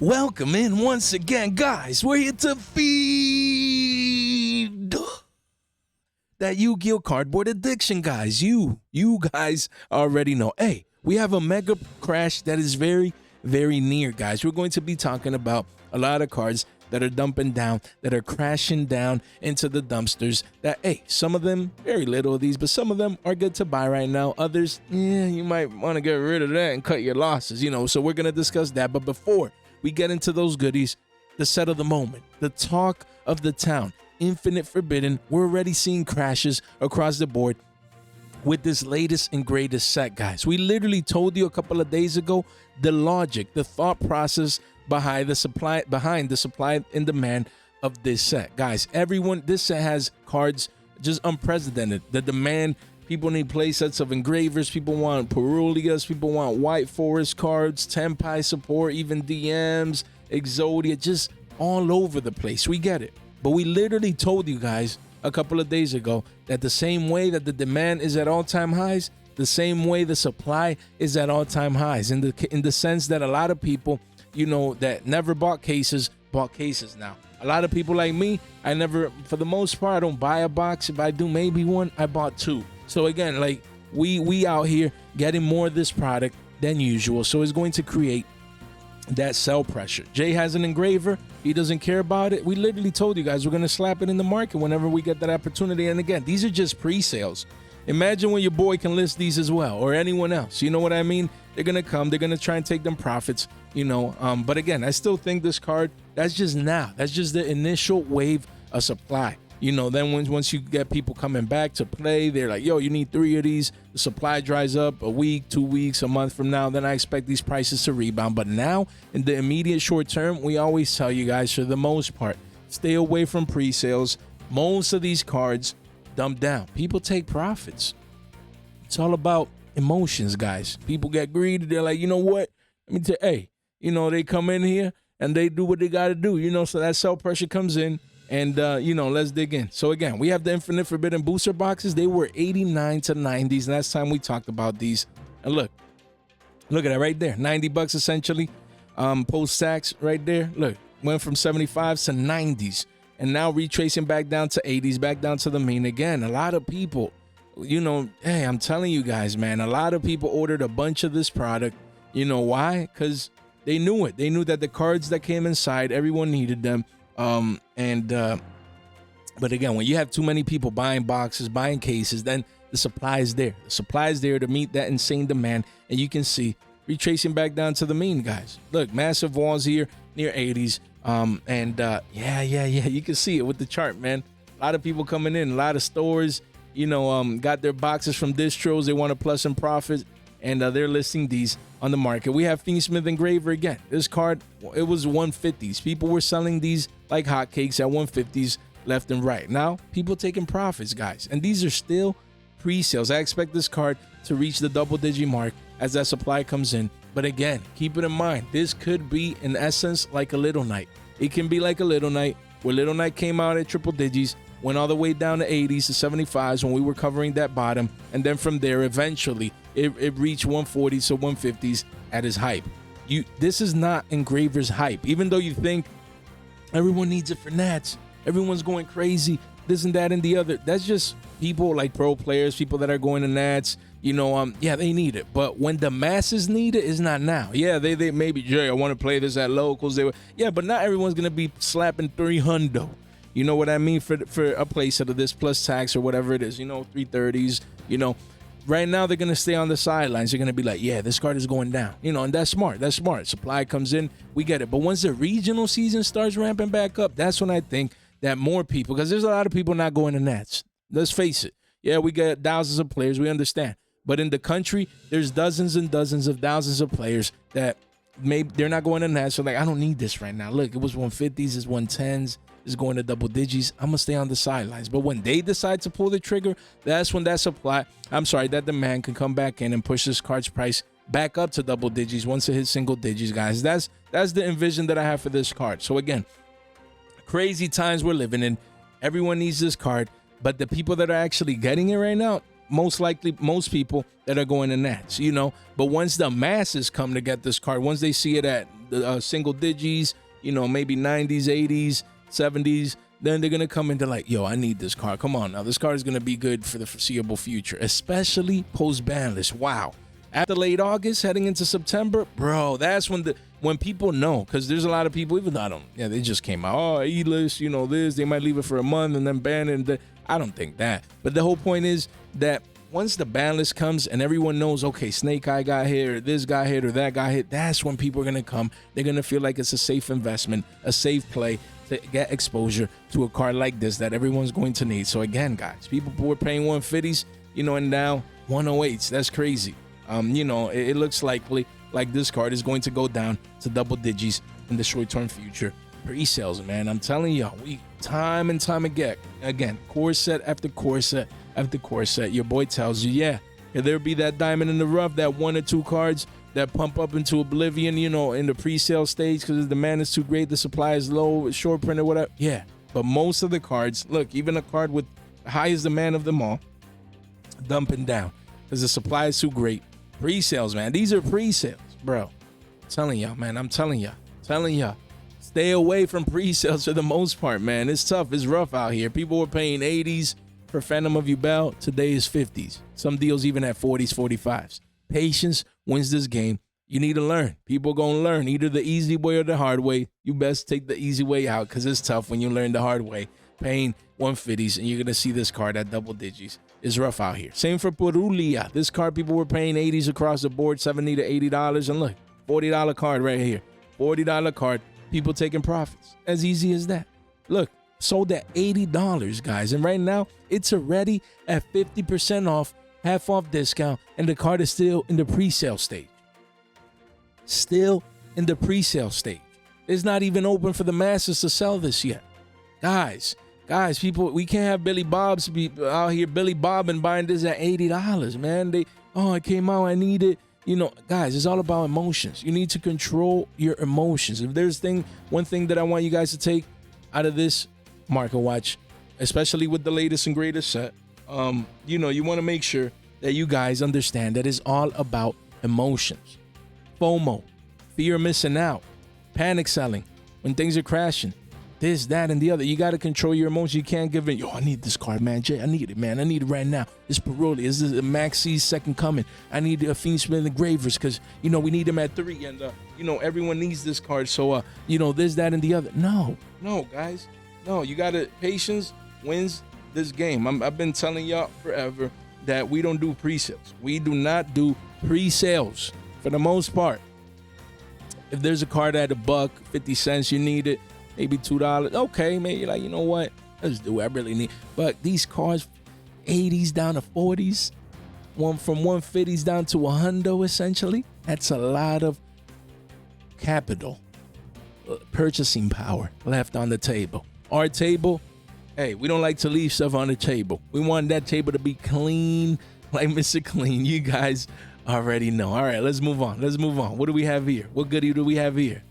Welcome in once again, guys. We're here to feed that Yu-Gi-Oh cardboard addiction, guys. You guys already know. Hey, we have a mega crash that is very, very near, guys. We're going to be talking about a lot of cards that are dumping down, that are crashing down into the dumpsters. That, hey, some of them, very little of these, but some of them are good to buy right now. Others, you might want to get rid of that and cut your losses, So we're going to discuss that. But before we get into those goodies, the set of the moment, the talk of the town, Infinite Forbidden. We're already seeing crashes across the board with this latest and greatest set, guys. We literally told you a couple of days ago the logic, the thought process behind the supply and demand of this set, guys. This set has cards just unprecedented. The demand. People need play sets of engravers. People want Perulias. People want White Forest cards, Tenpai support, even DMs, Exodia, just all over the place. We get it. But we literally told you guys a couple of days ago that the same way that the demand is at all-time highs, the same way the supply is at all-time highs. In the sense that a lot of people, that never bought cases now. A lot of people like me, for the most part, I don't buy a box. If I do maybe one, I bought two. So again, like we out here getting more of this product than usual. So it's going to create that sell pressure. Jay has an engraver. He doesn't care about it. We literally told you guys we're going to slap it in the market whenever we get that opportunity. And again, these are just pre-sales. Imagine when your boy can list these as well, or anyone else. You know what I mean? They're going to come. They're going to try and take them profits, But again, I still think this card, that's just now. That's just the initial wave of supply. Then once you get people coming back to play, they're like, yo, you need 3 of these. The supply dries up a week, 2 weeks, a month from now. Then I expect these prices to rebound. But now, in the immediate short term, we always tell you guys, for the most part, stay away from pre-sales. Most of these cards dump down. People take profits. It's all about emotions, guys. People get greedy. They're like, you know what? Let me tell you, hey, they come in here and they do what they got to do, so that sell pressure comes in. And, let's dig in. So, again, we have the Infinite Forbidden booster boxes. They were 89 to 90s. Last time we talked about these. And look at that right there. $90 essentially. Post-tax right there. Look, went from 75s to 90s. And now retracing back down to 80s, back down to the mean. Again, a lot of people, hey, I'm telling you guys, man, a lot of people ordered a bunch of this product. You know why? Because they knew it. They knew that the cards that came inside, everyone needed them. But again, when you have too many people buying boxes, buying cases, then the supply is there. The supply is there to meet that insane demand. And you can see retracing back down to the mean, guys. Look, massive walls here near 80s. You can see it with the chart, man. A lot of people coming in, a lot of stores, got their boxes from distros. They want a plus in profit. And they're listing these on the market. We have Fiendsmith Engraver again. This card, it was 150s. People were selling these like hotcakes at 150s left and right. Now, people taking profits, guys. And these are still pre-sales. I expect this card to reach the double-digit mark as that supply comes in. But again, keep it in mind. This could be, in essence, like a Little Knight. It can be like a Little Knight, where Little Knight came out at triple digits, went all the way down to 80s to 75s when we were covering that bottom. And then from there, eventually, it reached 140s to 150s at its hype. This is not Engraver's hype. Even though you think everyone needs it for Nats, everyone's going crazy, this and that and the other. That's just people like pro players, people that are going to Nats. They need it. But when the masses need it, it's not now. Yeah, they maybe, Jay, I want to play this at locals. But not everyone's going to be slapping 300. You know what I mean? For a playset of this plus tax or whatever it is, 330s, Right now, they're going to stay on the sidelines. They're going to be like, yeah, this card is going down. And that's smart. That's smart. Supply comes in. We get it. But once the regional season starts ramping back up, that's when I think that more people, because there's a lot of people not going to Nats. Let's face it. Yeah, we got thousands of players. We understand. But in the country, there's dozens and dozens of thousands of players that maybe they're not going to Nats. So like, I don't need this right now. Look, it was 150s, it's 110s. Is going to double digits. I'm gonna stay on the sidelines. But when they decide to pull the trigger, that's when that demand can come back in and push this card's price back up to double digits once it hits single digits, guys. That's the envision that I have for this card. So again, crazy times we're living in. Everyone needs this card, but the people that are actually getting it right now, most likely most people that are going to Nats, But once the masses come to get this card, once they see it at single digis, maybe 90s, 80s, 70s. Then they're going to come into like, yo, I need this card. Come on now. This card is going to be good for the foreseeable future, especially post-Banlist. Wow. After late August, heading into September, bro, that's when people know, because there's a lot of people, even though they just came out, oh, E-list, this, they might leave it for a month and then ban it. I don't think that. But the whole point is that once the ban list comes and everyone knows, okay, Snake Eye got hit, or this guy hit, or that guy hit, that's when people are going to come. They're going to feel like it's a safe investment, a safe play to get exposure to a card like this that everyone's going to need. So again, guys, people were paying 150s, and now 108s. That's crazy. It looks likely like this card is going to go down to double digits in the short-term future. Pre-sales, man, I'm telling y'all, we time and time again, core set after core set after core set, your boy tells you, yeah, could there be that diamond in the rough, that 1 or 2 cards that pump up into oblivion, in the pre-sale stage because the demand is too great, the supply is low, short print or whatever. Yeah, but most of the cards, look, even a card with the highest demand of them all, dumping down because the supply is too great. Pre-sales, man, these are pre-sales, bro. I'm telling y'all, man, I'm telling y'all. Stay away from pre-sales for the most part, man. It's tough. It's rough out here. People were paying 80s for Phantom of Yubel. Today is 50s. Some deals even at 40s, 45s. Patience wins this game. You need to learn. People going to learn either the easy way or the hard way. You best take the easy way out because it's tough when you learn the hard way. Paying 150s and you're going to see this card at double digits. It's rough out here. Same for Purulia. This card, people were paying 80s across the board, $70 to $80. And look, $40 card right here. $40 card. People taking profits. As easy as that. Look, sold at $80, guys. And right now, it's already at 50% off, half off discount. And the card is still in the pre-sale stage. Still in the pre-sale stage. It's not even open for the masses to sell this yet. Guys, people, we can't have Billy Bob's be out here Billy Bobbing buying this at $80, man. It came out, I need it. Guys, it's all about emotions. You need to control your emotions. If there's one thing that I want you guys to take out of this market watch, especially with the latest and greatest set, you want to make sure that you guys understand that it's all about emotions. FOMO, fear of missing out, panic selling when things are crashing, this, that, and the other. You got to control your emotions. You can't give in. Yo, I need this card, man. Jay, I need it, man. I need it right now. It's Paroli. This is Maxi's second coming. I need a Fiend Smith Engravers because, we need them at 3. And, everyone needs this card. So, this, that, and the other. No, guys. No, you got to. Patience wins this game. I've been telling y'all forever that we don't do pre-sales. We do not do pre-sales for the most part. If there's a card at $1, 50 cents, you need it. Maybe $2. Okay, maybe like, you know what? Let's do it. I really need. But these cards, 80s down to 40s, from 150s down to 100 essentially. That's a lot of capital, purchasing power left on the table. Our table, hey, we don't like to leave stuff on the table. We want that table to be clean, like Mr. Clean. You guys already know. All right, let's move on. What do we have here? What goodie do we have here?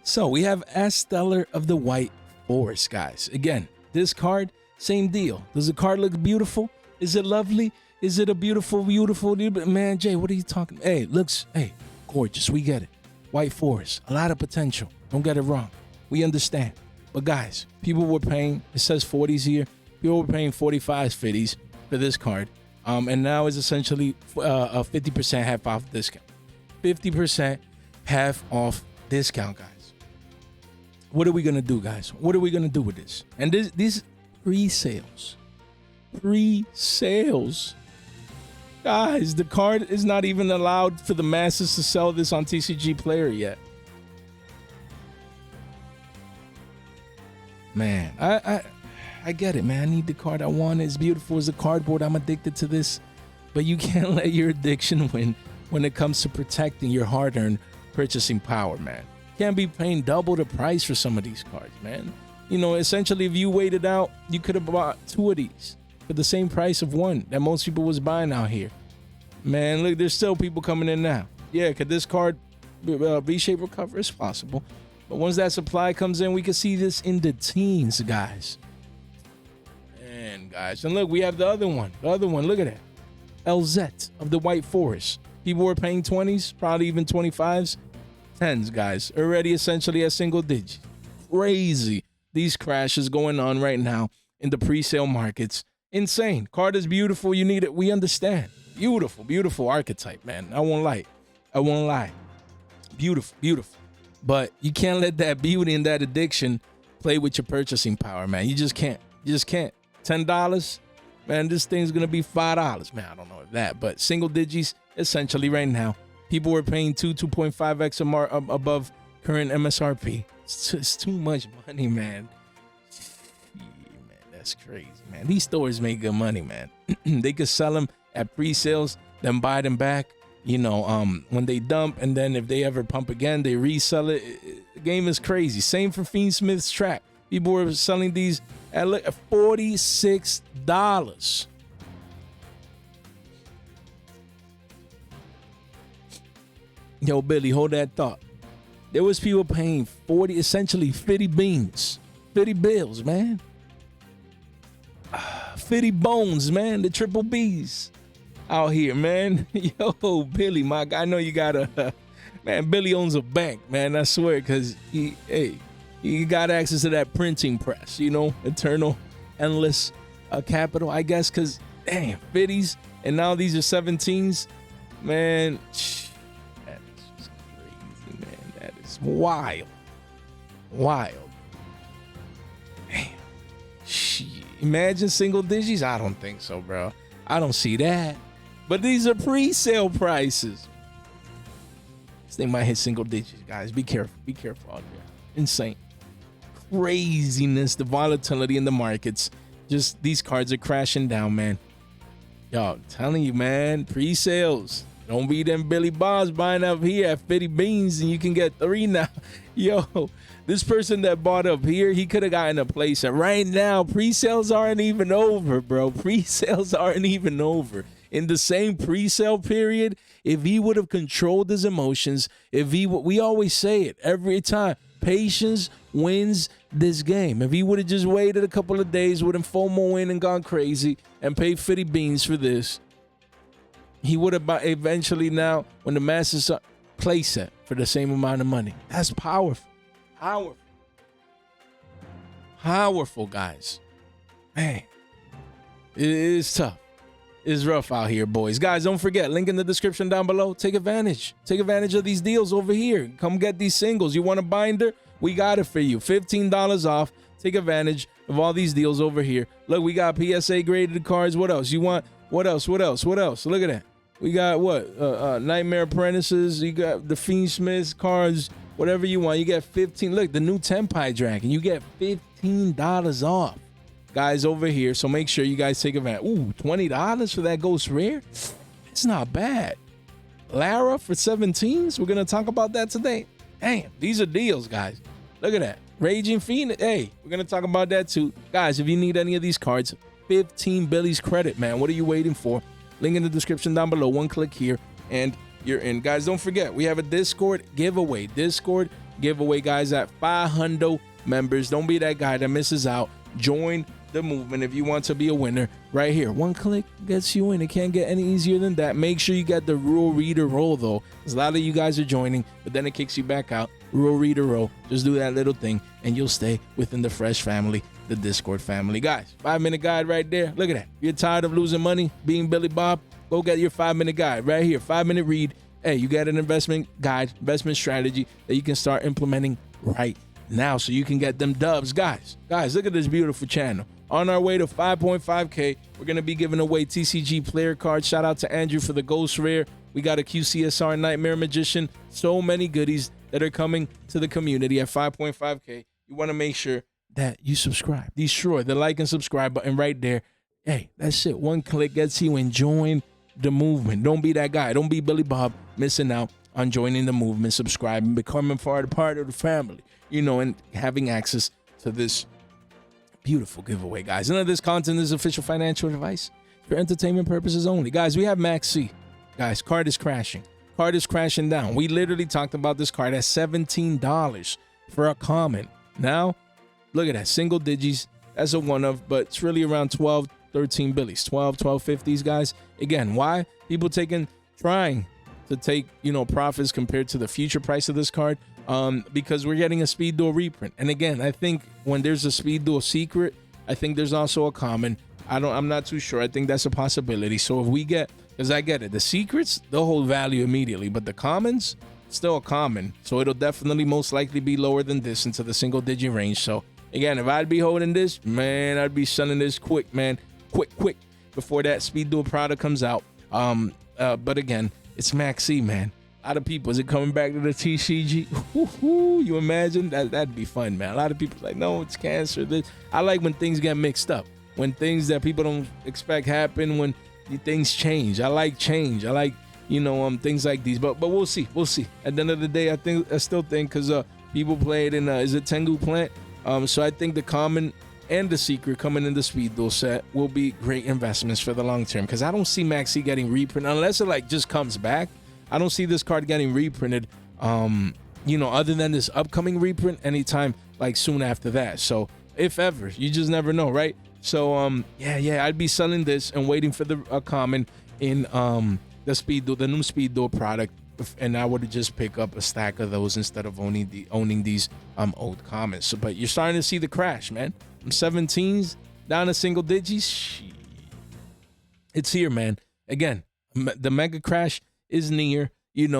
So we have Stellar of the White Forest, guys. Again, this card, same deal. Does the card look beautiful? Is it lovely? Is it a beautiful, man, Jay, what are you talking about? Hey, gorgeous. We get it. White Forest, a lot of potential. Don't get it wrong. We understand. But guys, people were paying, it says 40s here. People were paying 45s, 50s for this card. And now it's essentially a 50% half off discount. 50% half off discount, guys. What are we going to do, guys? What are we going to do with this? And these pre-sales. Guys, the card is not even allowed for the masses to sell this on TCG Player yet. Man, I get it, man. I need the card. I want it. It's beautiful as a cardboard. I'm addicted to this. But you can't let your addiction win when it comes to protecting your hard-earned purchasing power, man. Can't be paying double the price for some of these cards, man. Essentially, if you waited out, you could have bought 2 of these for the same price of 1 that most people was buying out here. Man, look, there's still people coming in now. Yeah, could this card V-shape recover? It's possible. But once that supply comes in, we can see this in the teens, guys. And guys, and look, we have the other one. Look at that. LZ of the White Forest. People were paying 20s, probably even 25s. tens, guys. Already essentially at single digits. Crazy. These crashes going on right now in the pre-sale markets. Insane. Card is beautiful. You need it. We understand. Beautiful, beautiful archetype, man. I won't lie. Beautiful, beautiful. But you can't let that beauty and that addiction play with your purchasing power, man. You just can't. $10, man, this thing's going to be $5. Man, I don't know if that, but single digits, essentially right now, people were paying 2.5x above current MSRP. It's too much money, man. Man, that's crazy, man. These stores make good money, man. They could sell them at pre-sales, then buy them back, when they dump, and then if they ever pump again, they resell it. The game is crazy. Same for Fiend Smith's track. People were selling these at $46. Yo, Billy, hold that thought. There was people paying 40, essentially 50 beans, 50 bills, man. 50 bones, man. The triple B's out here, man. Yo, Billy, my guy, I know you got man, Billy owns a bank, man. I swear, because he got access to that printing press, eternal, endless capital, I guess, because, damn, 50s, and now these are 17s, man. That is just crazy, man. That is wild. Damn. Shit. Imagine single digits? I don't think so, bro. I don't see that. But these are pre-sale prices. This thing might hit single digits, guys. Be careful. Be careful out there. Insane. Craziness. The volatility in the markets. Just these cards are crashing down, man. Yo, I'm telling you, man. Pre-sales. Don't be them Billy Bobs buying up here at 50 beans and you can get 3 now. Yo, this person that bought up here, he could have gotten a place. And right now, pre-sales aren't even over, bro. Pre-sales aren't even over. In the same pre-sale period, if he would have controlled his emotions, we always say it every time, patience wins this game. If he would have just waited a couple of days, wouldn't FOMO in and gone crazy and paid 50 beans for this, he would have eventually now, when the masses place it for the same amount of money. That's powerful. Powerful, guys. Man, it is tough. It's rough out here, boys. Guys, don't forget, link in the description down below. Take advantage. Take advantage of these deals over here. Come get these singles. You want a binder? We got it for you. $15 off. Take advantage of all these deals over here. Look, we got PSA graded cards. What else? You want? What else? Look at that. We got what? Nightmare Apprentices. You got the Fiend Smiths cards. Whatever you want. You get 15. Look, the new Tenpai Dragon. You get $15 off. Guys over here, so make sure you guys take advantage. Ooh, $20 for that Ghost Rare? It's not bad. Lara for 17s? We're going to talk about that today. Damn, these are deals, guys. Look at that. Raging Fiend. Hey, we're going to talk about that too. Guys, if you need any of these cards, 15 Billy's credit, man. What are you waiting for? Link in the description down below. One click here, and you're in. Guys, don't forget, we have a Discord giveaway. Guys, at 500 members. Don't be that guy that misses out. Join the movement if you want to be a winner right here. One click gets you in. It can't get any easier than that. Make sure you get the rule reader roll though, because a lot of you guys are joining, but then it kicks you back out. Rule reader roll. Just do that little thing and you'll stay within the Fresh family, the Discord family. Guys, 5-minute guide right there. Look at that. You're tired of losing money being Billy Bob? Go get your 5-minute guide right here. 5-minute read. Hey, you got an investment guide, investment strategy that you can start implementing right now so you can get them dubs. Guys, look at this beautiful channel. On our way to 5.5K, we're going to be giving away TCG player cards. Shout out to Andrew for the Ghost Rare. We got a QCSR Nightmare Magician. So many goodies that are coming to the community at 5.5K. You want to make sure that you subscribe. Destroy the like and subscribe button right there. Hey, that's it. One click gets you and join the movement. Don't be that guy. Don't be Billy Bob missing out on joining the movement, subscribing, becoming part of the family, and having access to this beautiful giveaway, guys. None of this content is official financial advice for entertainment purposes only. Guys, we have Max C. Guys, card is crashing. Card is crashing down. We literally talked about this card at $17 for a common. Now, look at that. Single digits. That's a one of, but it's really around 12, 13 billies. 12, 50s, guys. Again, why? People trying to take, profits compared to the future price of this card, because we're getting a speed duel reprint. And again, I think when there's a speed duel secret, I think there's also a common. I'm not too sure. I think that's a possibility. So if we get, because I get it, the secrets, they'll hold value immediately, but the commons, still a common. So it'll definitely most likely be lower than this into the single digit range. So again, if I'd be holding this, man, I'd be selling this quick, man. Quick, before that speed duel product comes out. But again, it's Max C, man. A lot of people, is it coming back to the TCG? You imagine? That'd be fun, man. A lot of people are like, no, it's cancer. I like when things get mixed up. When things that people don't expect happen, when things change. I like change. I like, things like these. But we'll see. At the end of the day, I still think, because people played in, is it Tengu Plant? So I think the common and the secret coming in the speed duel set will be great investments for the long term, because I don't see Maxi getting reprinted unless it just comes back. I don't see this card getting reprinted, other than this upcoming reprint anytime soon after that. So if ever, you just never know, right? So I'd be selling this and waiting for the common in the speed duel, the new speed duel product, and I would just pick up a stack of those instead of owning these old commons. So, but you're starting to see the crash, man. From 17s down to single digits. It's here, man. Again, the mega crash is near,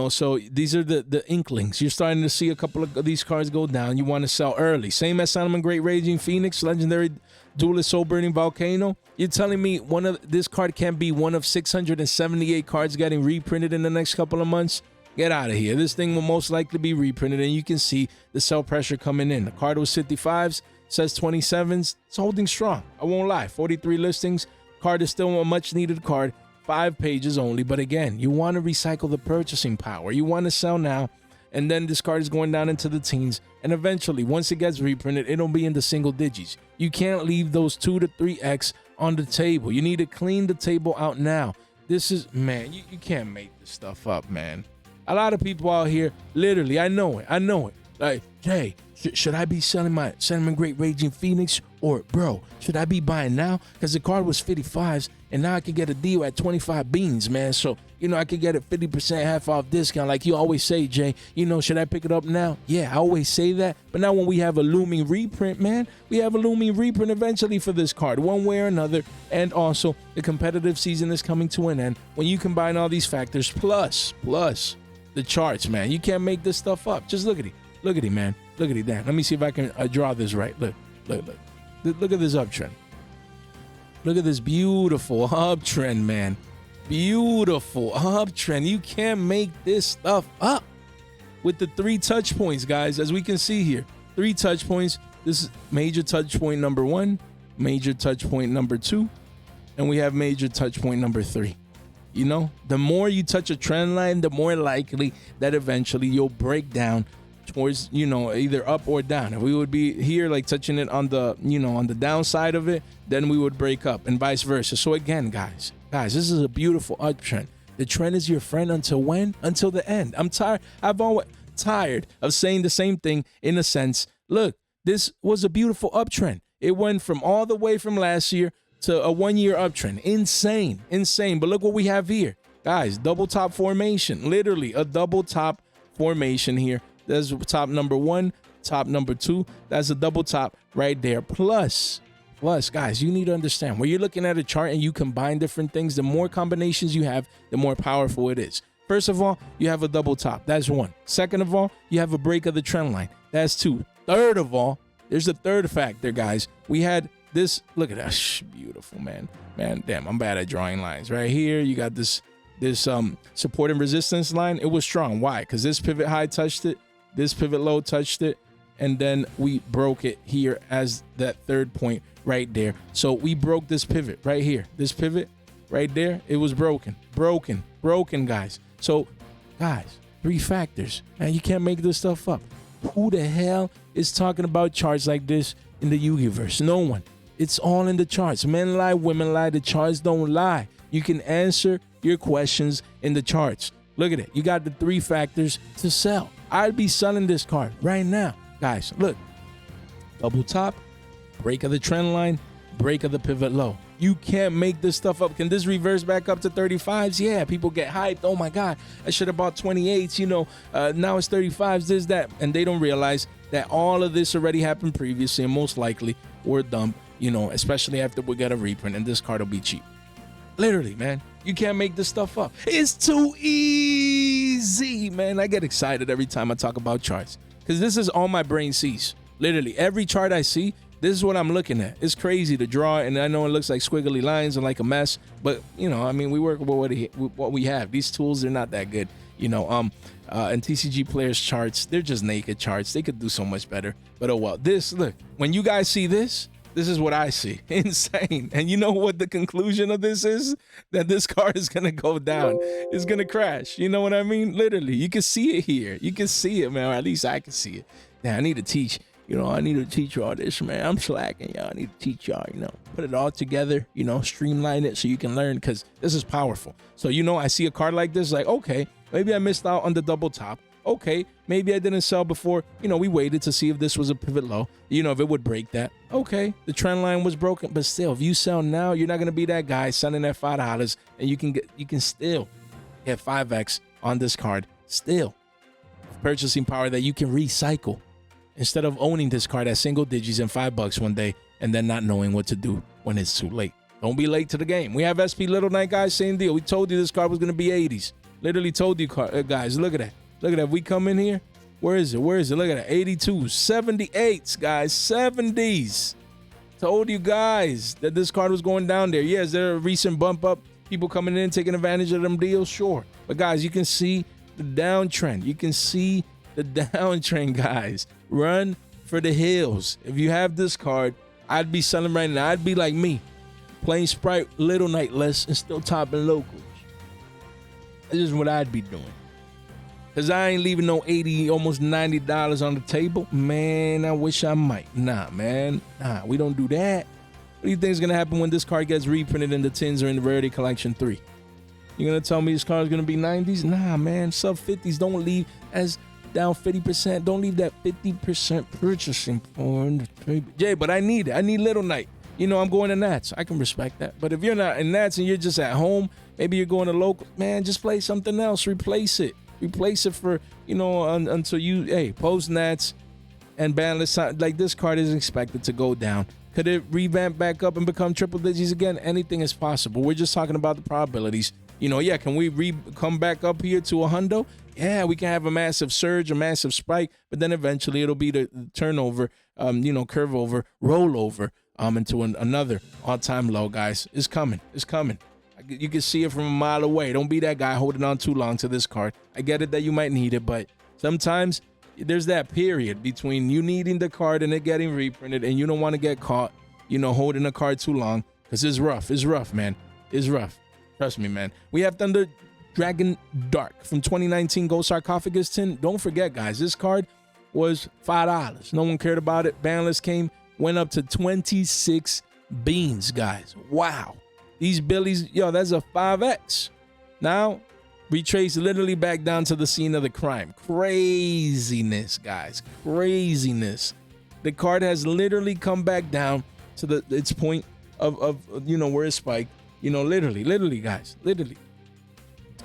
so these are the inklings. You're starting to see a couple of these cards go down. You want to sell early. Same as Solomon Great Raging Phoenix, Legendary Duelist Soul Burning Volcano. You're telling me this card can't be one of 678 cards getting reprinted in the next couple of months? Get out of here. This thing will most likely be reprinted, and you can see the sell pressure coming in. The card was 55s, says 27s. It's holding strong. I won't lie. 43 listings. Card is still a much needed card. 5 pages only. But again, you want to recycle the purchasing power. You want to sell now, and then this card is going down into the teens. And eventually, once it gets reprinted, it'll be in the single digits. You can't leave those 2 to 3x on the table. You need to clean the table out now. This is, man, you can't make this stuff up, man. A lot of people out here, literally, I know it. Like, hey, should I be selling my Cinnamon Great Raging Phoenix? Or, bro, should I be buying now? Because the card was 55s, and now I can get a deal at 25 beans, man. So, I could get it 50% half off discount. Like you always say, Jay, should I pick it up now? Yeah, I always say that. But now when we have a looming reprint, man, we have a looming reprint eventually for this card, one way or another. And also, the competitive season is coming to an end. When you combine all these factors, plus the charts, man, you can't make this stuff up. Just look at it. Look at it, man. Look at it, Dan. Let me see if I can draw this right. Look. Look at this uptrend. Look at this beautiful uptrend, man. Beautiful uptrend. You can't make this stuff up. With the 3 touch points, guys, as we can see here. 3 touch points. This is major touch point number 1, major touch point number 2, and we have major touch point number 3. The more you touch a trend line, the more likely that eventually you'll break down towards, either up or down. If we would be here touching it on the, on the downside of it, then we would break up, and vice versa. So again, guys, this is a beautiful uptrend. The trend is your friend until when? Until the end. I've always tired of saying the same thing in a sense. Look, this was a beautiful uptrend. It went from all the way from last year to a 1-year uptrend. Insane. But look what we have here. Guys, double top formation. Literally a double top formation here. There's top number 1, top number 2. That's a double top right there. Plus, guys, you need to understand, when you're looking at a chart and you combine different things, the more combinations you have, the more powerful it is. First of all, you have a double top. That's 1. Second of all, you have a break of the trend line. That's 2. Third of all, there's a third factor, guys. We had this. Look at that. Beautiful, man. Damn, I'm bad at drawing lines. Right here, you got this support and resistance line. It was strong. Why? Because this pivot high touched it. This pivot low touched it, and then we broke it here as that third point right there. So we broke this pivot right here. This pivot right there, it was broken, guys. So, guys, 3 factors. Man, you can't make this stuff up. Who the hell is talking about charts like this in the Yu-Gi-Verse? No one. It's all in the charts. Men lie, women lie. The charts don't lie. You can answer your questions in the charts. Look at it. You got the 3 factors to sell. I'd be selling this card right now. Guys, look. Double top, break of the trend line, break of the pivot low. You can't make this stuff up. Can this reverse back up to 35s? Yeah, people get hyped. Oh my God, I should have bought 28s. Now it's 35s, this, that. And they don't realize that all of this already happened previously, and most likely we're dumb, especially after we get a reprint, and this card will be cheap. Literally, man. You can't make this stuff up. It's too easy, man. I get excited every time I talk about charts because this is all my brain sees. Literally, every chart I see, this is what I'm looking at. It's crazy to draw, and I know it looks like squiggly lines and like a mess, but, we work with what we have. These tools, they're not that good, and TCG players' charts, they're just naked charts. They could do so much better, but oh well. Look, when you guys see this is what I see. Insane. And you know what the conclusion of this is? That this card is going to go down. It's going to crash. You know what I mean? Literally, you can see it here. You can see it, man, or at least I can see it. Now, I need to teach. I need to teach y'all this, man. I'm slacking, y'all. I need to teach y'all, put it all together, streamline it so you can learn, because this is powerful. So, I see a card like this, like, okay, maybe I missed out on the double top. Okay, maybe I didn't sell before. We waited to see if this was a pivot low, if it would break that. Okay, the trend line was broken, but still, if you sell now, you're not going to be that guy selling at $5, and you can still get 5x on this card. Still, purchasing power that you can recycle instead of owning this card at single digits and $5 one day and then not knowing what to do when it's too late. Don't be late to the game. We have SP Little Night, guys, same deal. We told you this card was going to be 80s. Literally told you, guys, look at that. Look at that. We come in here. Where is it? Look at that. 82s, 78s, guys, 70s. Told you guys that this card was going down there. Yeah, is there a recent bump up? People coming in, taking advantage of them deals? Sure. But, guys, you can see the downtrend. You can see the downtrend, guys. Run for the hills. If you have this card, I'd be selling right now. I'd be like me, playing Sprite Little Night less and still topping locals. This is what I'd be doing. Because I ain't leaving no $80, almost $90 on the table. Man, I wish I might. Nah, man. Nah, we don't do that. What do you think is going to happen when this card gets reprinted in the tins or in the Rarity Collection 3? You're going to tell me this card is going to be 90s? Nah, man. Sub 50s. Don't leave as down 50%. Don't leave that 50% purchasing point. Jay, but I need it. I need Little Night. I'm going to Nats. I can respect that. But if you're not in Nats and you're just at home, maybe you're going to local, man, just play something else. Replace it for, until you, post Nats and Banlist. Like, this card is expected to go down. Could it revamp back up and become triple digits again? Anything is possible. We're just talking about the probabilities. Can we come back up here to a hundo? Yeah, we can have a massive surge, a massive spike, but then eventually it'll be the turnover, curve over, roll over into another all-time low, guys. It's coming. It's coming. You can see it from a mile away. Don't be that guy holding on too long to this card. I get it that you might need it, but sometimes there's that period between you needing the card and it getting reprinted, and you don't want to get caught, holding a card too long, because it's rough. It's rough, man. It's rough. Trust me, man. We have Thunder Dragon Dark from 2019 Gold Sarcophagus tin. Don't forget, guys, this card was $5. No one cared about it. Banlist went up to 26 beans, guys. Wow. These Billies, that's a 5X. Now, retrace literally back down to the scene of the crime. Craziness, guys. Craziness. The card has literally come back down to its point of where it spiked. Literally, guys. Literally.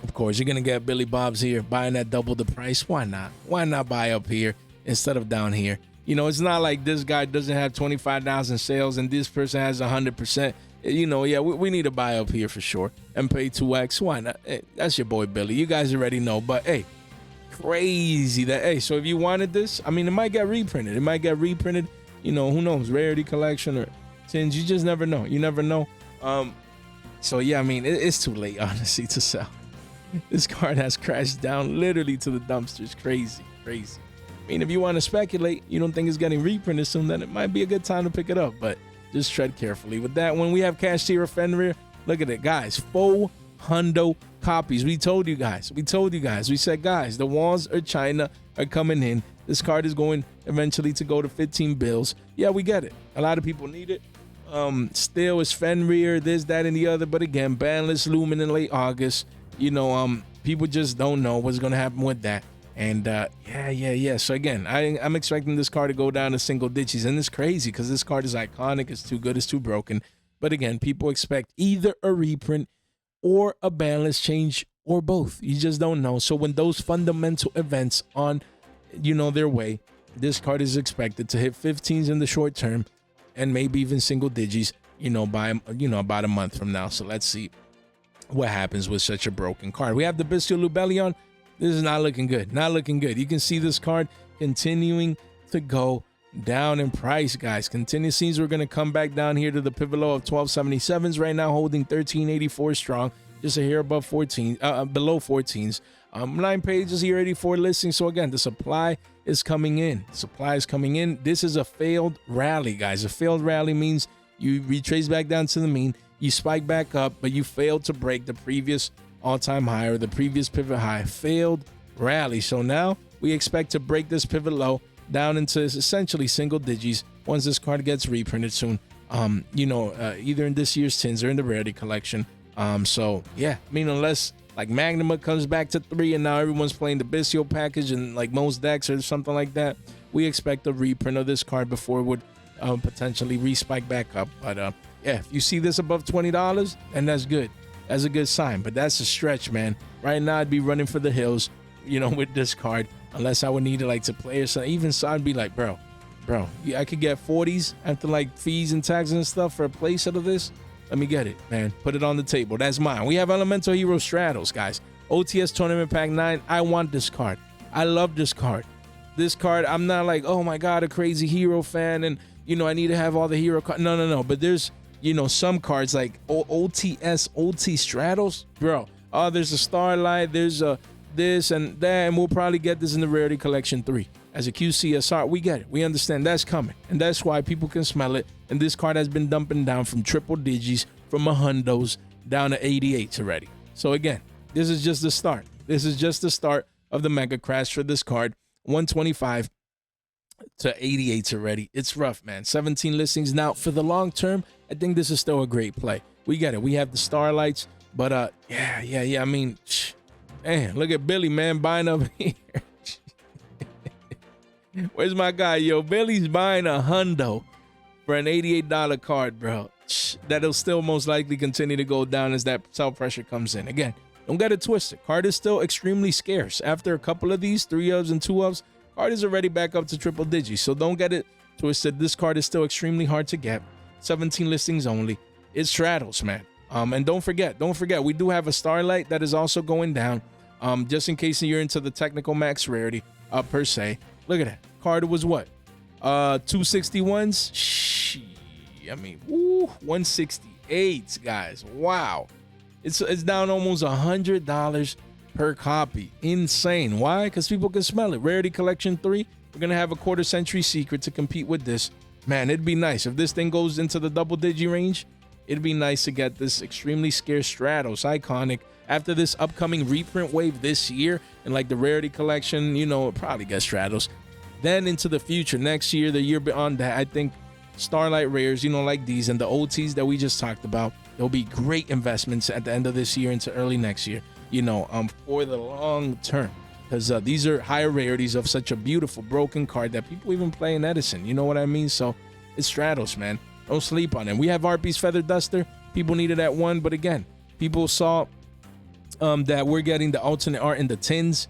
Of course, you're going to get Billy Bob's here buying at double the price. Why not? Why not buy up here instead of down here? It's not like this guy doesn't have 25,000 sales and this person has 100%. We need to buy up here for sure and pay 2x. Why not? Hey, that's your boy Billy. You guys already know. But hey, crazy that. Hey, so if you wanted this, it might get reprinted. It might get reprinted. Who knows? Rarity collection or tins. You just never know. You never know. So yeah, it's too late, honestly, to sell. This card has crashed down literally to the dumpsters. Crazy. If you want to speculate, you don't think it's getting reprinted soon, then it might be a good time to pick it up. But just tread carefully with that. When we have Cashier Fenri, look at it, guys. 400 copies. We told you guys. We said, guys, the walls of China are coming in. This card is going eventually to go to 15 bills. Yeah, we get it. A lot of people need it. Still, it's Fenrir, this, that, and the other. But again, Banlist looming in late August. People just don't know what's going to happen with that. And yeah. So again, I'm expecting this card to go down to single digits, and it's crazy because this card is iconic. It's too good. It's too broken. But again, people expect either a reprint or a banlist change or both. You just don't know. So when those fundamental events on, their way, this card is expected to hit 15s in the short term and maybe even single digits, by, about a month from now. So let's see what happens with such a broken card. We have the Bis Lu Bellion. This is not looking good. Not looking good. You can see this card continuing to go down in price, guys. Continuous seems we're going to come back down here to the pivot low of 1277s right now, holding 1384 strong, just a hair above 14, below 14s. 9 pages here, 84 listings. So again, the supply is coming in. Supply is coming in. This is a failed rally, guys. A failed rally means you retrace back down to the mean, you spike back up, but you failed to break the previous all-time high or the previous pivot high. Failed rally. So now we expect to break this pivot low down into essentially single digits once this card gets reprinted soon, either in this year's tins or in the rarity collection. So yeah, I mean, unless like Magnuma comes back to 3 and now everyone's playing the Yugioh package and like most decks or something like that, we expect a reprint of this card before it would potentially respike back up. But yeah, if you see this above $20, then that's good. That's a good sign, but that's a stretch, man. Right now I'd be running for the hills, with this card, unless I would need it to play or something. Even so, I'd be like, bro, I could get 40s after like fees and taxes and stuff for a playset of this. Let me get it, man. Put it on the table. That's mine. We have Elemental Hero Stratos, guys. OTS Tournament Pack 9. I want this card. I love this card. This card, I'm not like, oh my God, a crazy hero fan and, I need to have all the hero cards. No. But there's, some cards like OTS, OT Stratos, bro. Oh, there's a Starlight. There's a this and that, and we'll probably get this in the Rarity Collection 3. As a QCSR, we get it. We understand that's coming, and that's why people can smell it. And this card has been dumping down from triple digis, from a hundos, down to 88s already. So again, this is just the start. This is just the start of the mega crash for this card. 125 to 88s already. It's rough, man. 17 listings. Now, for the long term, I think this is still a great play. We get it. We have the Starlights, but yeah. I mean, man, look at Billy, man, buying up here. Where's my guy? Yo, Billy's buying a hundo for an $88 card, bro. That'll still most likely continue to go down as that sell pressure comes in. Again, don't get it twisted. Card is still extremely scarce. After a couple of these, 3-ofs and 2-ofs, card is already back up to triple digits. So don't get it twisted. This card is still extremely hard to get. 17 listings only. It's Stratos, man. And don't forget, we do have a Starlight that is also going down. Just in case you're into the technical max rarity, per se. Look at that. Card was what? 261s? I mean, 168, guys. Wow. It's down almost $100 per copy. Insane. Why? Because people can smell it. Rarity Collection 3, we're going to have a quarter century secret to compete with this. Man, it'd be nice. If this thing goes into the double digi range, it'd be nice to get this extremely scarce Stratos, iconic. After this upcoming reprint wave this year, and like the Rarity Collection, probably get Stratos. Then into the future, next year, the year beyond that, I think Starlight Rares, like these, and the OTs that we just talked about, there'll be great investments at the end of this year into early next year, for the long term. Because these are higher rarities of such a beautiful broken card that people even play in Edison. You know what I mean? So it's Stratos, man. Don't sleep on it. We have RPs Feather Duster. People needed that one, but again, people saw that we're getting the alternate art in the tins.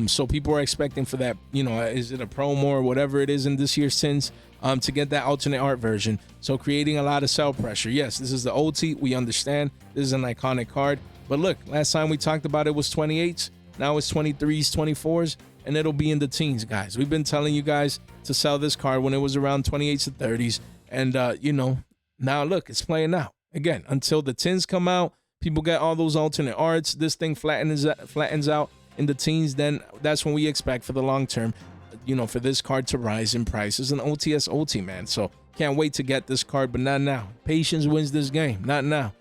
So people are expecting for that, is it a promo or whatever it is in this year's tins, to get that alternate art version. So creating a lot of sell pressure. Yes, this is the OT. We understand this is an iconic card. But look, last time we talked about it was 28s. Now it's 23s, 24s, and it'll be in the teens, guys. We've been telling you guys to sell this card when it was around 28s to 30s. And, now look, it's playing out. Again, until the tins come out, people get all those alternate arts. This thing flattens out in the teens. Then that's when we expect for the long term, for this card to rise in price. It's an OTS OT, man. So can't wait to get this card, but not now. Patience wins this game. Not now.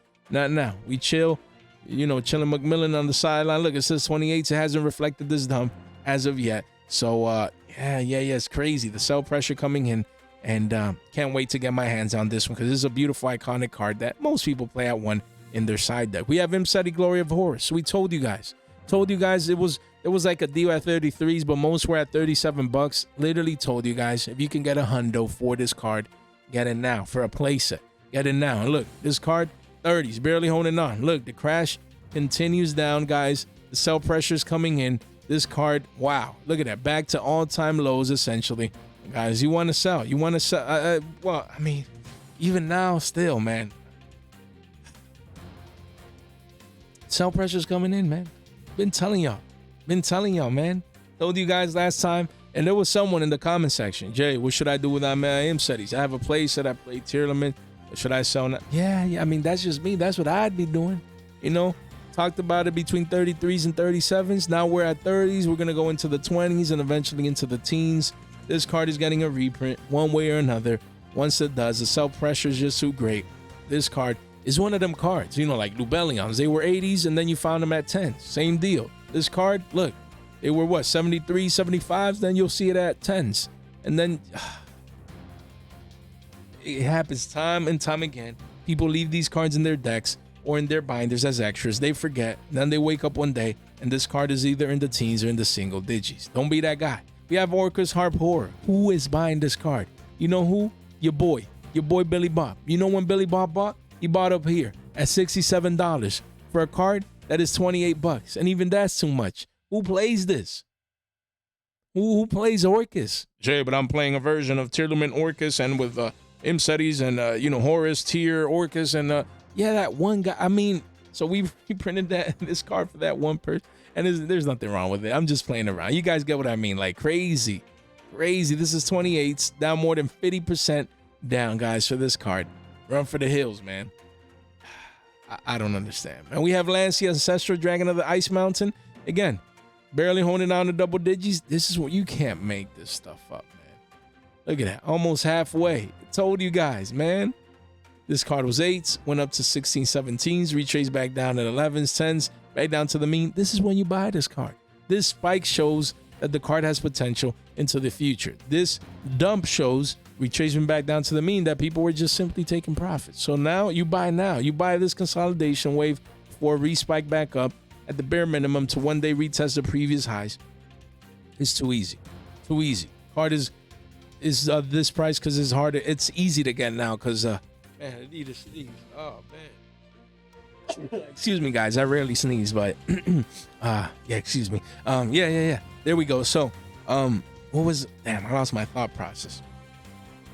We chill, chilling McMillan on the sideline. Look, it says 28s. It hasn't reflected this dump as of yet. So, yeah, it's crazy. The sell pressure coming in. And can't wait to get my hands on this one because this is a beautiful, iconic card that most people play at one in their side deck. We have Imseti Glory of Horus. We told you guys it was like a deal at 33s, but most were at $37. Literally told you guys, if you can get a hundo for this card, get it now for a playset. Get it now. And look, this card, 30s, barely holding on. Look, the crash continues down, guys. The sell pressure is coming in. This card, wow, look at that. Back to all-time lows, essentially. Guys, you want to sell. You want to sell. Well, I mean, even now, still, man. Sell pressure's coming in, man. Been telling y'all, man. Told you guys last time. And there was someone in the comment section. Jay, what should I do with my IM settings? I have a place that I play tournament. Should I sell now? Yeah, I mean, that's just me. That's what I'd be doing. You know, talked about it between 33s and 37s. Now we're at 30s. We're going to go into the 20s and eventually into the teens. This card is getting a reprint one way or another. Once it does, the sell pressure is just too great. This card is one of them cards, you know, like Lu Bellions. They were 80s and then you found them at 10s. Same deal. This card, look, they were what, 73, 75s? Then you'll see it at 10s. And then it happens time and time again. People leave these cards in their decks or in their binders as extras. They forget. Then they wake up one day and this card is either in the teens or in the single digits. Don't be that guy. We have Orcus Harp Horror. Who is buying this card? You know who? Your boy Billy Bob. You know when Billy Bob bought? He bought up here at $67 for a card that is $28. And even that's too much. Who plays this? Who plays Orcus? Jay, but I'm playing a version of Tierman Orcus and with Imsetis and, Horus, Tier, Orcus, and, yeah, that one guy. I mean, so we printed this card for that one person. And there's nothing wrong with it. I'm just playing around. You guys get what I mean? Like crazy. This is 28s, down more than 50% down, guys, for this card. Run for the hills, man. I don't understand. And we have Lancia, Ancestral Dragon of the Ice Mountain. Again, barely holding on to double digits. This is what you can't make this stuff up, man. Look at that. Almost halfway. I told you guys, man. This card was 8s, went up to 16, 17s, retraced back down at 11s, 10s, back down to the mean. This is when you buy this card. This spike shows that the card has potential into the future. This dump shows retracement back down to the mean that people were just simply taking profits. So now. You buy this consolidation wave for a respike back up at the bare minimum to one day retest the previous highs. It's too easy. Card is this price because it's harder. It's easy to get now because man, I need to sneeze. Oh man. Excuse me, guys. I rarely sneeze, but yeah, excuse me. Yeah. There we go. So, what was? Damn, I lost my thought process.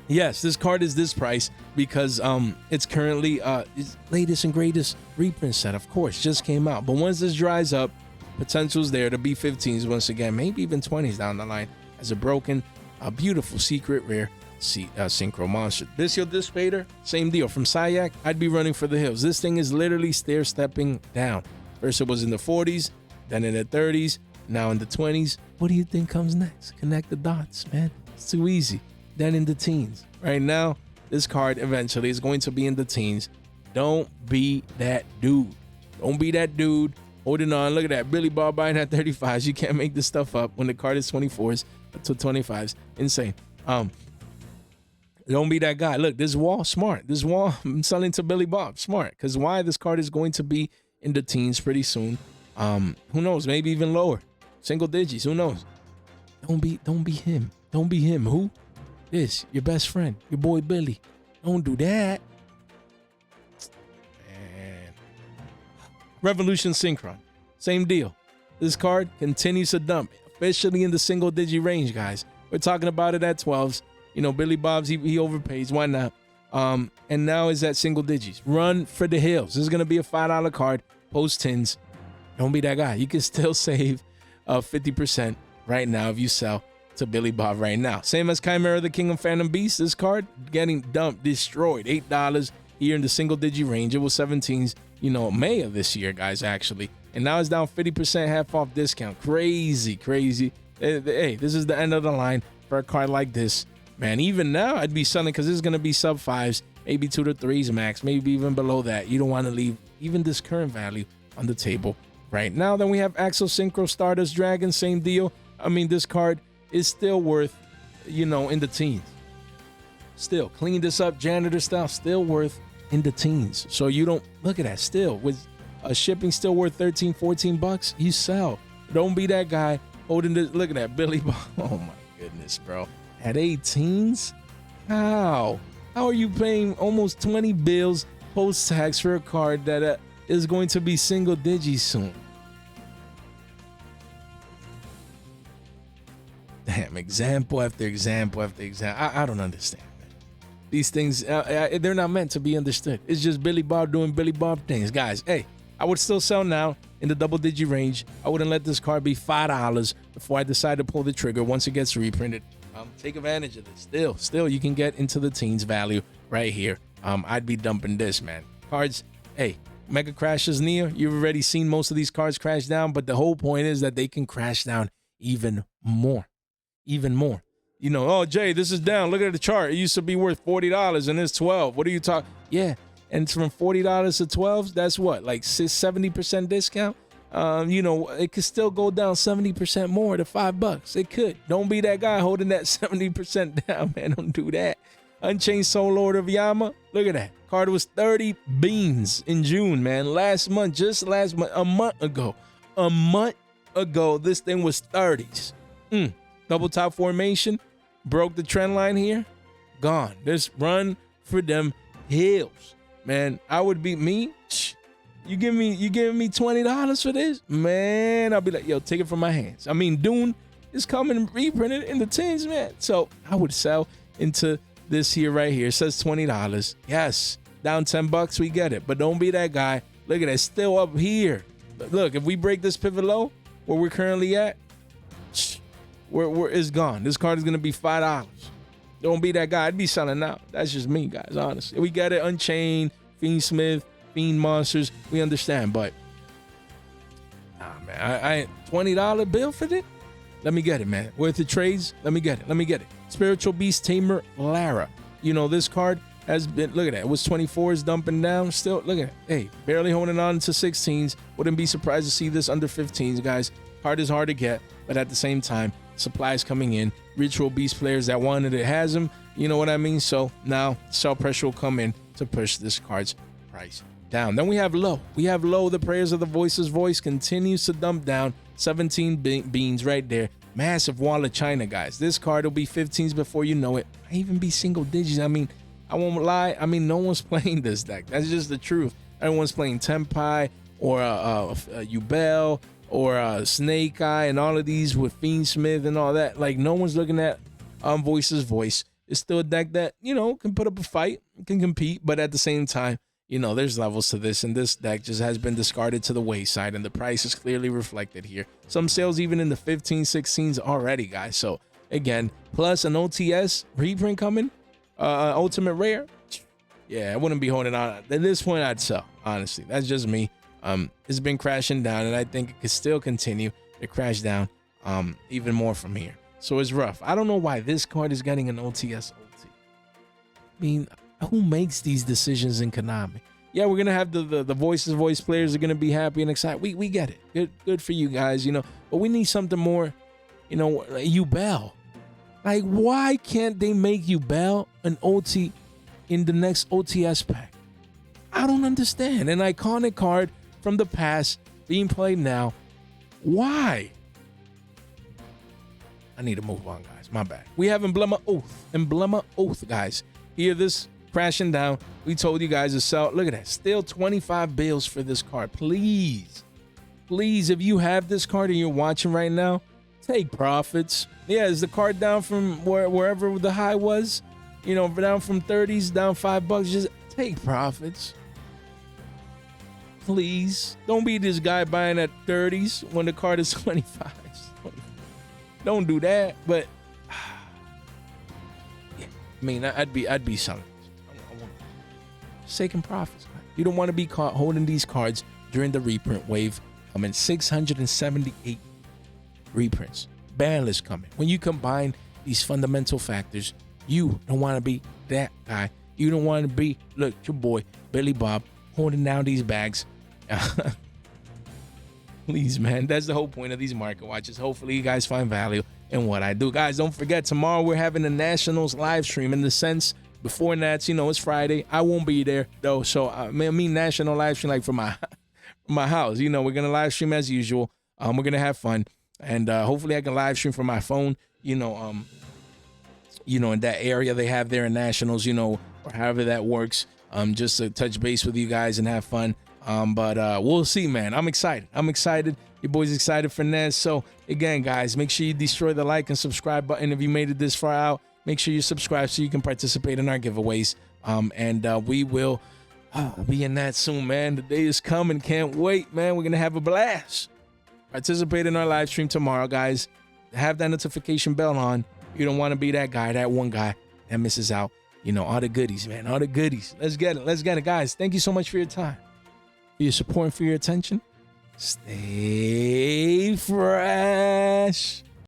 Yes, this card is this price because it's currently its latest and greatest reprint set. Of course, just came out. But once this dries up, potential's there to be 15s once again, maybe even 20s down the line as a broken, beautiful secret rare. Synchro monster. Bis Lu Bellion, same deal. From Sayak, I'd be running for the hills. This thing is literally stair stepping down. First it was in the 40s, then in the 30s, now in the 20s. What do you think comes next? Connect the dots, man. It's too easy. Then in the teens. Right now, this card eventually is going to be in the teens. Don't be that dude. Don't be that dude holding on. Look at that. Billy Bob buying at 35s. You can't make this stuff up when the card is 24s to 25s. Insane. Don't be that guy. Look, this wall, smart. This wall, I'm selling to Billy Bob, smart. Because why? This card is going to be in the teens pretty soon. Who knows? Maybe even lower. Single digits. Who knows? Don't be him. Don't be him. Who? This, your best friend, your boy Billy. Don't do that. Man. Revolution Synchron. Same deal. This card continues to dump. Officially in the single digit range, guys. We're talking about it at 12s. You know, Billy Bob's, he overpays. Why not? And now is at single digits. Run for the hills. This is going to be a $5 card. Post 10s. Don't be that guy. You can still save 50% right now if you sell to Billy Bob right now. Same as Chimera, the King of Phantom Beast. This card getting dumped, destroyed. $8 here in the single digit range. It was 17s, May of this year, guys, actually. And now it's down 50%, half off discount. Crazy. Hey, this is the end of the line for a card like this. Man, even now I'd be selling because this is going to be sub 5s, maybe 2 to 3s max, maybe even below that. You don't want to leave even this current value on the table right now. Then we have Axos Synchro Stardust Dragon, same deal. I mean, this card is still worth, in the teens. Still, clean this up, janitor style, still worth in the teens. So you don't, look at that, still, with shipping still worth $13, $14, you sell. Don't be that guy holding this, look at that, Billy Bob. Oh my goodness, bro. At 18s? How How are you paying almost 20 bills post-tax for a card that is going to be single digits soon? Damn, example after example after example. I don't understand, man. These things, they're not meant to be understood. It's just Billy Bob doing Billy Bob things. Guys, hey, I would still sell now in the double-digit range. I wouldn't let this card be $5 before I decide to pull the trigger once it gets reprinted. Take advantage of this. Still, you can get into the teens value right here. I'd be dumping this, man. Cards, hey, Mega Crash is near. You've already seen most of these cards crash down, but the whole point is that they can crash down even more. Even more. You know, oh, Jay, this is down. Look at the chart. It used to be worth $40 and it's $12. What are you talking? Yeah, and it's from $40 to $12. That's what, like 70% discount? You know, it could still go down 70% more to $5. It could. Don't be that guy holding that 70% down, man. Don't do that. Unchained Soul Lord of Yama. Look at that. Card was 30 beans in June, man. Last month, just last month, a month ago, this thing was 30s. Double top formation. Broke the trend line here. Gone. Just run for them hills. Man, I would be me. You giving me $20 for this? Man, I'll be like, yo, take it from my hands. I mean, Dune is coming reprinted in the tens, man. So I would sell into this here right here. It says $20. Yes, down $10, we get it. But don't be that guy. Look at it, still up here. Look, if we break this pivot low where we're currently at, it's gone. This card is gonna be $5. Don't be that guy. I'd be selling out. That's just me, guys. Honestly, we got it. Unchained, Fiend Smith, Fiend Monsters. We understand, but nah, man. I $20 bill for it. Let me get it, man. Worth the trades. Let me get it. Spiritual Beast Tamer Lara. You know, this card has been, look at that. It was 24s dumping down. Still, look at it. Hey, barely holding on to 16s. Wouldn't be surprised to see this under 15s, guys. Card is hard to get, but at the same time, supplies coming in. Ritual Beast players that wanted it has them. You know what I mean? So now sell pressure will come in to push this card's price down. Then we have low. The prayers of the Voices voice continues to dump down. 17 beans right there. Massive wall of China, guys. This card will be 15s before you know it. Might even be single digits. I mean, I won't lie. I mean, no one's playing this deck. That's just the truth. Everyone's playing Tenpai or Yubel or Snake Eye and all of these with Fiend Smith and all that. Like, no one's looking at Voices voice. It's still a deck that, you know, can put up a fight, can compete, but at the same time, you know, there's levels to this, and this deck just has been discarded to the wayside, and the price is clearly reflected here. Some sales even in the 15, 16s already, guys. So, again, plus an OTS reprint coming, Ultimate Rare. Yeah, I wouldn't be holding on. At this point, I'd sell, honestly. That's just me. It's been crashing down, and I think it could still continue to crash down even more from here. So, it's rough. I don't know why this card is getting an OTS OT. I mean, who makes these decisions in Konami? Yeah, we're gonna have the Voices voice players are gonna be happy and excited. We get it. Good for you guys, you know. But we need something more, you know, like Yubel. Like, why can't they make Yubel an OT in the next OTS pack? I don't understand. An iconic card from the past being played now. Why? I need to move on, guys. My bad. We have Emblema Oath, guys. Hear this crashing down. We told you guys to sell. Look at that. Still 25 bills for this card. Please, if you have this card and you're watching right now, take profits. Yeah, is the card down from wherever the high was? You know, down from 30s, down $5. Just take profits. Please. Don't be this guy buying at 30s when the card is 25s. Don't do that. But yeah, I mean, I'd be selling. Taking profits. You don't want to be caught holding these cards during the reprint wave. I mean, 678 reprints. Banlist coming. When you combine these fundamental factors, you don't want to be that guy. You don't want to be, look, your boy, Billy Bob, holding down these bags. Please, man. That's the whole point of these market watches. Hopefully, you guys find value in what I do. Guys, don't forget, tomorrow we're having a Nationals live stream. In the sense, before Nats, you know, it's Friday. I won't be there, though. So, I mean, national live stream, like, from my house. You know, we're going to live stream as usual. We're going to have fun. And hopefully I can live stream from my phone, you know, in that area they have there in Nationals, you know, or however that works, just to touch base with you guys and have fun. But we'll see, man. I'm excited. Your boy's excited for Nez. So again, guys, make sure you destroy the like and subscribe button if you made it this far out. Make sure you subscribe so you can participate in our giveaways. And we will be in that soon, man. The day is coming. Can't wait, man. We're gonna have a blast. Participate in our live stream tomorrow, guys. Have that notification bell on. You don't want to be that guy, that one guy that misses out. You know, all the goodies, man. All the goodies. Let's get it, guys. Thank you so much for your time, for your support, and for your attention. Stay fresh.